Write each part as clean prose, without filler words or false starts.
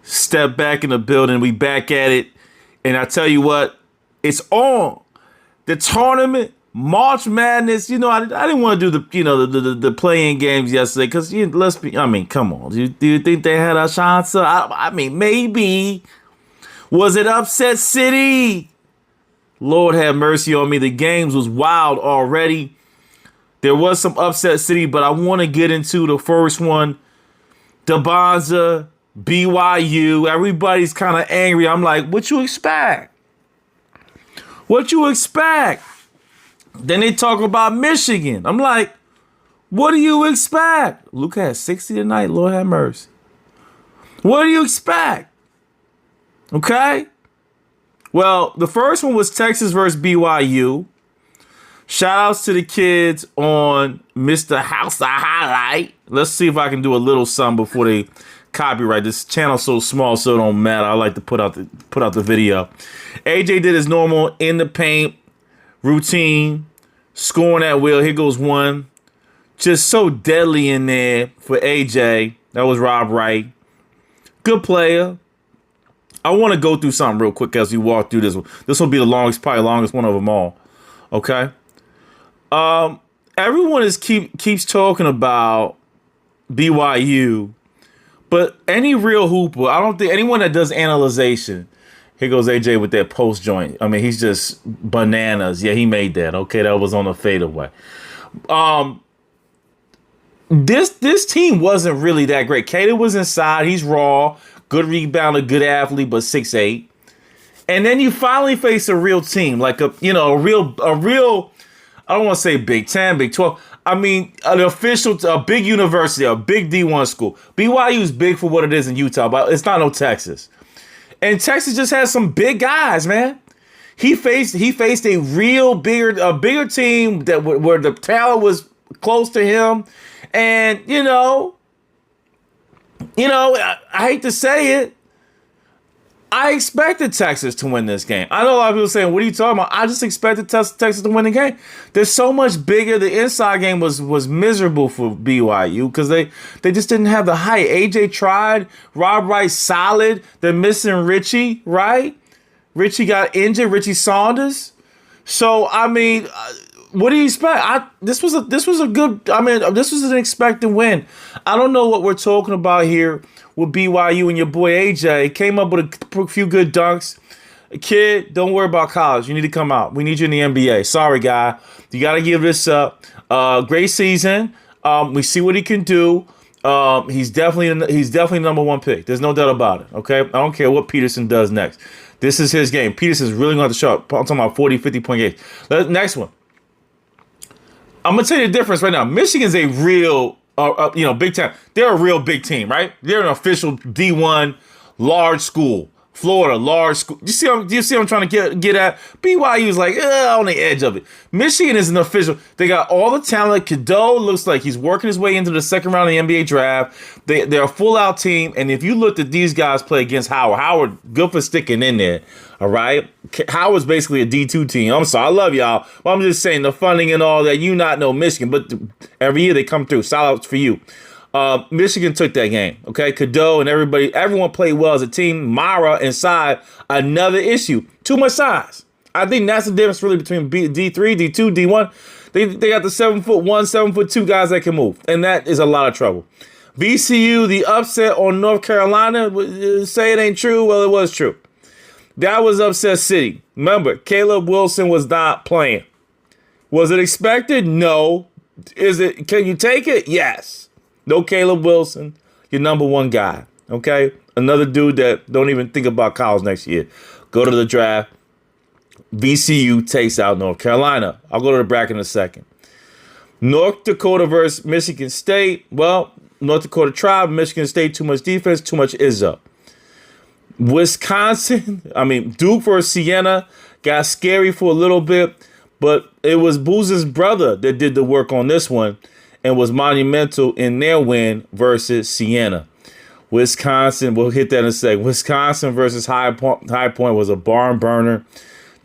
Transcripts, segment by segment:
Step back in the building. We back at it. And I tell you what, it's on. The tournament, March Madness. I didn't want to do the playing games yesterday because come on. Do you think they had a chance? I mean, maybe. Was it upset city? Lord have mercy on me. The games was wild already. There was some upset city, but I want to get into the first one. Dybantsa, BYU. Everybody's kind of angry. I'm like, what you expect? What you expect? Then they talk about Michigan. I'm like, what do you expect? Luke had 60 tonight. Lord have mercy. What do you expect? Okay. Well, the first one was Texas versus BYU. Shout outs to the kids on Mr. House Highlight. Let's see if I can do a little something before they copyright. This channel's so small, so it don't matter. I like to put out the video. AJ did his normal in the paint routine, scoring at will. Here goes one. Just so deadly in there for AJ. That was Rob Wright. Good player. I want to go through something real quick as we walk through this one. This will be the longest, probably longest one of them all. Okay. Everyone keeps talking about BYU, but any real hooper, I don't think anyone that does analyzation. Here goes AJ with that post joint. I mean, he's just bananas. Yeah, he made that. Okay, that was on the fadeaway. This team wasn't really that great. Cater was inside. He's raw, good rebounder, good athlete, but 6'8". And then you finally face a real team, like a real. I don't want to say Big 10, Big 12. I mean, a big university, a big D1 school. BYU is big for what it is in Utah, but it's not no Texas. And Texas just has some big guys, man. He faced a bigger team where the talent was close to him, and I hate to say it, I expected Texas to win this game. I know a lot of people saying, what are you talking about? I just expected Texas to win the game. They're so much bigger. The inside game was miserable for BYU because they just didn't have the height. AJ tried. Rob Wright solid. They're missing Richie, right? Richie got injured. Richie Saunders. So, I mean, what do you expect? This was an expected win. I don't know what we're talking about here with BYU, and your boy AJ came up with a few good dunks. Kid, don't worry about college. You need to come out. We need you in the NBA. Sorry, guy. You got to give this up. Great season. We see what he can do. He's definitely number one pick. There's no doubt about it. Okay, I don't care what Peterson does next. This is his game. Peterson's really going to show up. I'm talking about 40, 50 point games. Next one. I'm gonna tell you the difference right now. Michigan's a real, Big Ten. They're a real big team, right? They're an official D1 large school. Florida, large school. Do you see what I'm trying to get at? BYU is like on the edge of it. Michigan is an official. They got all the talent. Cadeau looks like he's working his way into the second round of the NBA draft. They're a full-out team. And if you looked at these guys play against Howard good for sticking in there, all right? Howard's basically a D2 team. I'm sorry. I love y'all. But I'm just saying the funding and all that, you not know Michigan. But every year they come through. Shout outs for you. Michigan took that game, okay? Cadeau and everyone played well as a team. Mara inside, another issue. Too much size. I think that's the difference really between D3, D2, D1. They got the 7'1", 7'2" guys that can move, and that is a lot of trouble. VCU, the upset on North Carolina, say it ain't true. Well, it was true. That was upset city. Remember, Caleb Wilson was not playing. Was it expected? No. Can you take it? Yes. No Caleb Wilson, your number one guy, okay? Another dude that don't even think about college next year. Go to the draft. VCU takes out North Carolina. I'll go to the bracket in a second. North Dakota versus Michigan State. Well, North Dakota tried. Michigan State, too much defense, too much Izzo. Wisconsin, Duke versus Siena. Got scary for a little bit, but it was Booz's brother that did the work on this one and was monumental in their win versus Siena. Wisconsin, we'll hit that in a sec. Wisconsin versus High Point was a barn burner.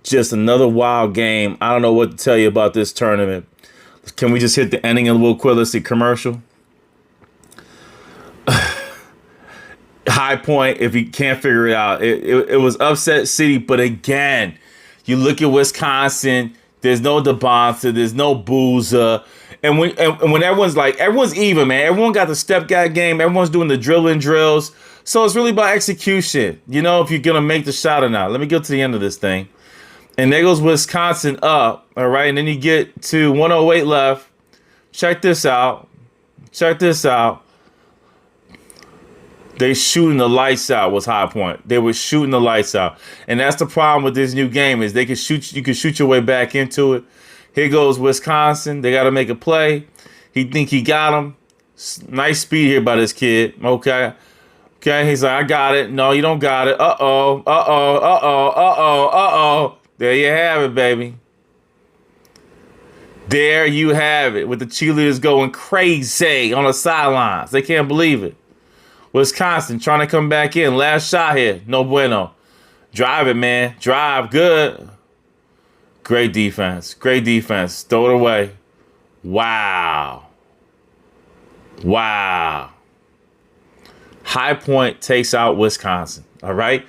Just another wild game. I don't know what to tell you about this tournament. Can we just hit the ending and we'll quick? Let's see, commercial. High Point, if you can't figure it out, it was upset city. But again, you look at Wisconsin. There's no Dybantsa. There's no Boozer. And when everyone's even, man. Everyone got the step game. Everyone's doing the dribbling drills. So it's really about execution. You know, if you're gonna make the shot or not. Let me go to the end of this thing. And there goes Wisconsin up. All right, and then you get to 108 left. Check this out. Check this out. They shooting the lights out was High Point. They were shooting the lights out. And that's the problem with this new game is they can shoot. You can shoot your way back into it. Here goes Wisconsin. They got to make a play. He think he got him. Nice speed here by this kid. Okay. He's like, I got it. No, you don't got it. Uh-oh. There you have it, baby. There you have it with the cheerleaders going crazy on the sidelines. They can't believe it. Wisconsin trying to come back in. Last shot here. No bueno. Drive it, man. Drive. Good. Great defense. Throw it away. Wow. High Point takes out Wisconsin. All right.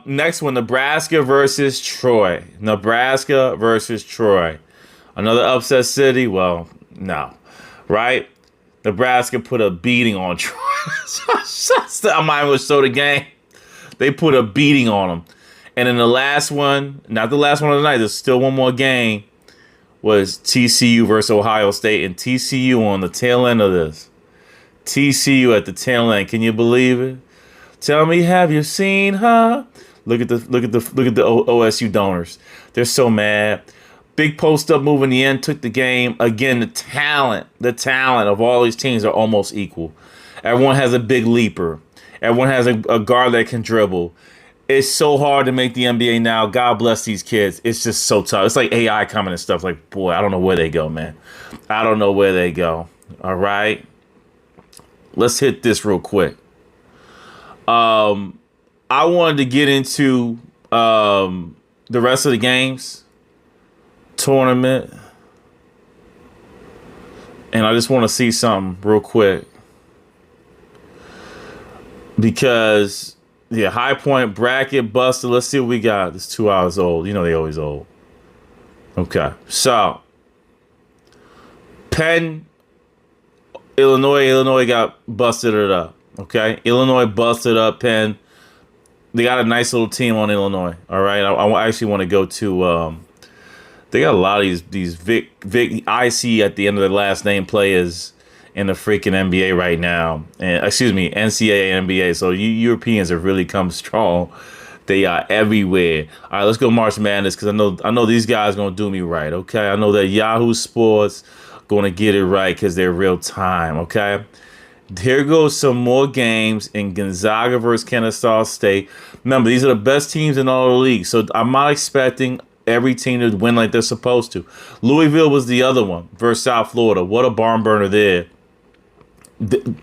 Next one, Nebraska versus Troy. Another upset city? Well, no. Right? Nebraska put a beating on Troy. I might as well show the game. They put a beating on them. And then the last one, not the last one of the night, there's still one more game, was TCU versus Ohio State. And TCU on the tail end of this. TCU at the tail end. Can you believe it? Tell me, have you seen her? Look at the OSU donors. They're so mad. Big post up move in the end took the game. Again, the talent of all these teams are almost equal. Everyone has a big leaper. Everyone has a guard that can dribble. It's so hard to make the NBA now. God bless these kids. It's just so tough. It's like AI coming and stuff. Like, boy, I don't know where they go, man. I don't know where they go. All right. Let's hit this real quick. I wanted to get into the rest of the games. Tournament, and I just want to see something real quick because High Point bracket busted. Let's see what we got. It's 2 hours old. You know they always old. Okay, so Penn, Illinois got busted it up. Okay, Illinois busted up Penn. They got a nice little team on Illinois. All right, I actually want to go to. They got a lot of these Vic IC at the end of the last name players in the freaking NBA right now. And NCAA and NBA. So you Europeans have really come strong. They are everywhere. All right, let's go March Madness because I know these guys gonna do me right. Okay, I know that Yahoo Sports gonna get it right because they're real time. Okay, here goes some more games in Gonzaga versus Kennesaw State. Remember, these are the best teams in all the league. So I'm not expecting every team to win like they're supposed to. Louisville was the other one versus South Florida. What a barn burner there.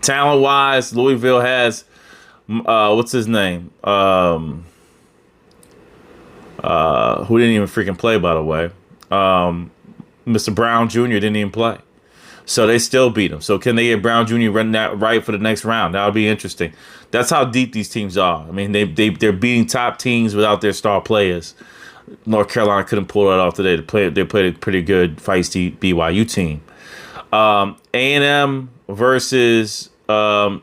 Talent-wise, Louisville has, what's his name? Who didn't even freaking play, by the way. Mr. Brown Jr. didn't even play. So they still beat him. So can they get Brown Jr. running that right for the next round? That would be interesting. That's how deep these teams are. I mean, they're beating top teams without their star players. North Carolina couldn't pull that off today. They played a pretty good, feisty BYU team. A&M versus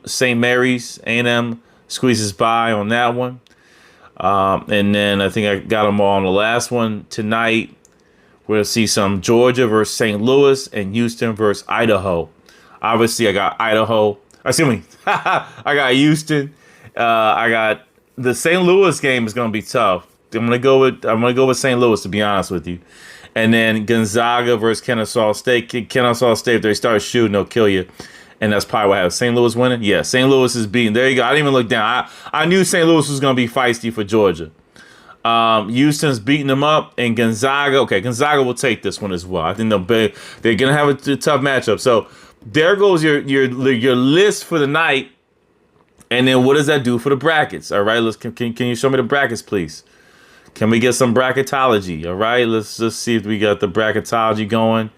St. Mary's. A&M squeezes by on that one. And then I think I got them all on the last one tonight. We're going to see some Georgia versus St. Louis and Houston versus Idaho. Obviously, I got Idaho. I got Houston. I got the St. Louis game is going to be tough. I'm gonna go with St. Louis, to be honest with you, and then Gonzaga versus Kennesaw State. Kennesaw State, if they start shooting, they'll kill you, and that's probably what I have. St. Louis winning. Yeah, St. Louis is beating. There you go. I didn't even look down. I knew St. Louis was gonna be feisty for Georgia. Houston's beating them up, and Gonzaga. Okay, Gonzaga will take this one as well. I think they're gonna have a tough matchup. So there goes your list for the night, and then what does that do for the brackets? All right, can you show me the brackets, please? Can we get some bracketology? All right, let's just see if we got the bracketology going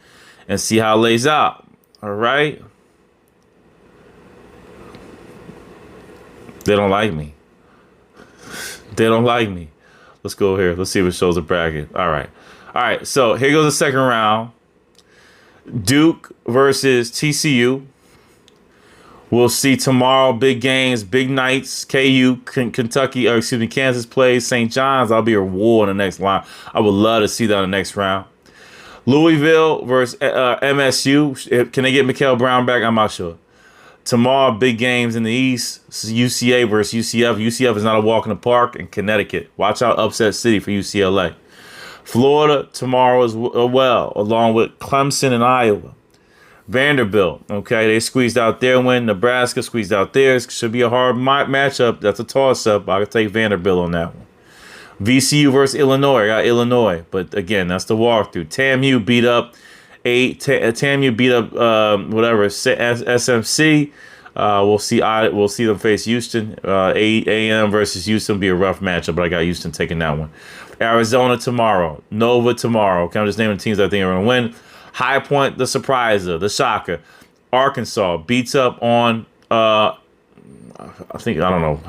and see how it lays out. All right. They don't like me. They don't like me. Let's go here. Let's see if it shows a bracket. All right. All right. So here goes the second round. Duke versus TCU. We'll see tomorrow. Big games, big nights. Kansas plays St. John's. I'll be a war in the next round. I would love to see that in the next round. Louisville versus MSU. Can they get Mikael Brown back? I'm not sure. Tomorrow, big games in the East. This is UCA versus UCF. UCF is not a walk in the park. In Connecticut. Watch out, upset city for UCLA. Florida tomorrow as well, along with Clemson and Iowa. Vanderbilt, okay, they squeezed out their win. Nebraska squeezed out theirs. Should be a hard matchup. That's a toss-up. I could take Vanderbilt on that one. VCU versus Illinois. I got Illinois, but again, that's the walkthrough. TAMU beat up SMC. We'll see them face Houston. A&M versus Houston will be a rough matchup, but I got Houston taking that one. Arizona tomorrow. Nova tomorrow. Okay, I'm just naming teams I think are going to win. High Point, the surpriser, the shocker. Arkansas beats up on,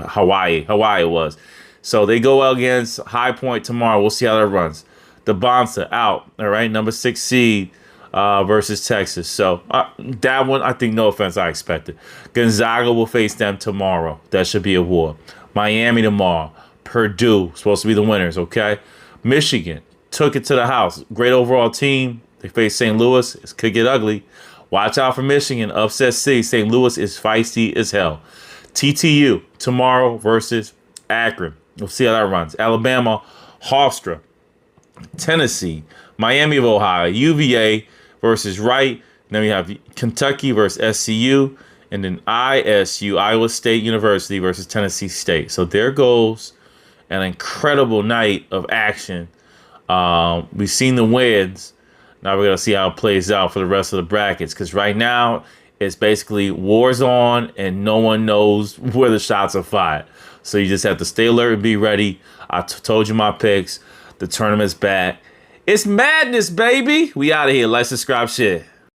Hawaii. Hawaii it was. So they go against High Point tomorrow. We'll see how that runs. Dybantsa out. All right, number 6 seed versus Texas. So that one, I think, no offense, I expected. Gonzaga will face them tomorrow. That should be a war. Miami tomorrow. Purdue, supposed to be the winners, okay? Michigan took it to the house. Great overall team. They face St. Louis. It could get ugly. Watch out for Michigan. Upset city. St. Louis is feisty as hell. TTU tomorrow versus Akron. We'll see how that runs. Alabama, Hofstra. Tennessee, Miami of Ohio, UVA versus Wright. Then we have Kentucky versus SCU. And then ISU, Iowa State University versus Tennessee State. So there goes an incredible night of action. We've seen the wins. Now we're going to see how it plays out for the rest of the brackets. Because right now, it's basically wars on and no one knows where the shots are fired. So you just have to stay alert and be ready. I told you my picks. The tournament's back. It's madness, baby. We out of here. Like, subscribe, share.